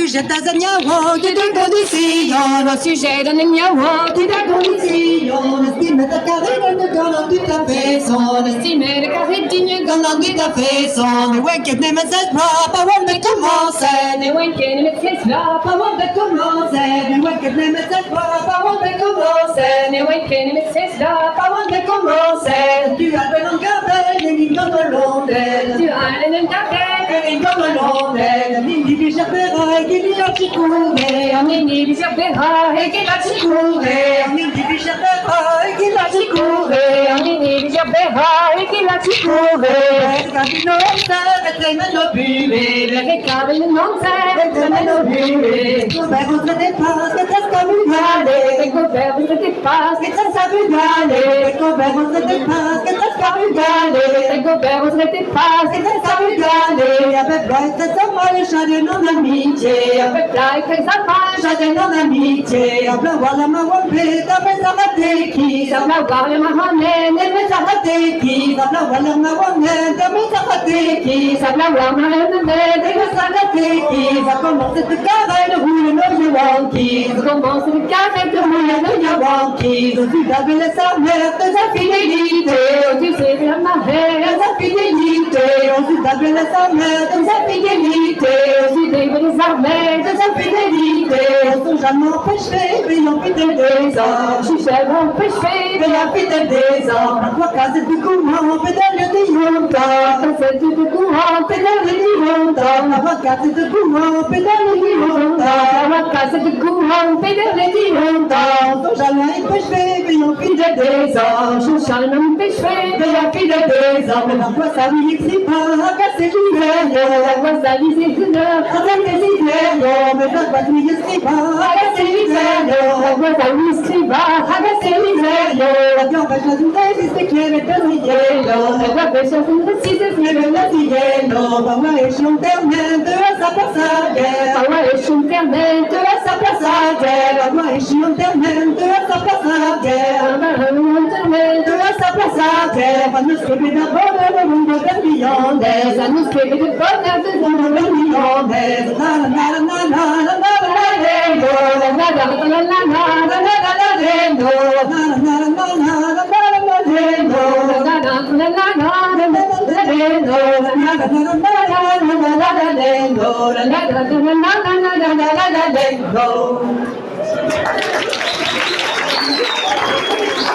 Sujet d'Azagnawa, tu des conditions, le sujet d'Azagnawa, tu des conditions, l'estime de carré de galant du café son, l'estime de carré digne galant du café son, le week-end ne me cesse pas, pas avant de commencer, le week-end ne me cesse pas, pas avant de commencer, le week-end ne me cesse pas, pas avant de commencer, le week-end ne me cesse pas, pas avant de commencer, tu as le nom gardé, les lignes de l'ondelle, tu as le nom gardé, les lignes de l'ondelle, l'indi di Chapera, che li ha sicure, a Nini di Chapera, e che la sicure, a Nini di Chapera, e che la sicure, a Nini di Chapera, e che la sicure, perché non serve tremendo vive, perché cavolo non serve tremendo vive, come vostre te pas, che te scambiare, come vostre te pas, che te scambiare, come vostre te pas, che te scambiare, come vostre te pas, che te scambiare, a per brette samare shade non amici, a per brette samare shade non amici, a blawala ma wampe da pensava te chi, a blawala ma hane ne pensava te chi, a blawala ma wampe da pensava te chi, a blawala ma hane ne pensava te chi, a commence de carré de roule no you want qui, a commence de carré de roule no you want qui, tu davvero sa merda sa fidelité, tu sei la mahera sa fidelité, tu davvero sa merda sa fidelité, tu devi sa merda sa fidelité, tu già non pesce, non fidel des hommes, tu sei non pesce, la fidel des hommes, la tua casa è più comune, pedale di monta, la casa è più comune, pedale di monta, la tua casa è più comune, pedale di monta, la tua casa è più comune, pedale di monta, tu già non pesce, non fidel des hommes, tu già non pesce, la fidel des hommes, la tua casa si fa, la casa è la cosa di Sicilio, la cosa di Sicilio, me la cosa di Sicilio, la cosa di Sicilio, la cosa di Sicilio, la cosa di Sicilio, la piova c'è un tempo si chiede per il cielo, la piova c'è un tempo si chiede per il cielo, ma esce un termine, sa passare, ma esce un termine, sa passare, ma esce un termine, sa passare, ma esce un termine, sa passare, quando scrivi da buona non un po' per milione, quando scrivi da buona non un po' per milione, la la la la la la la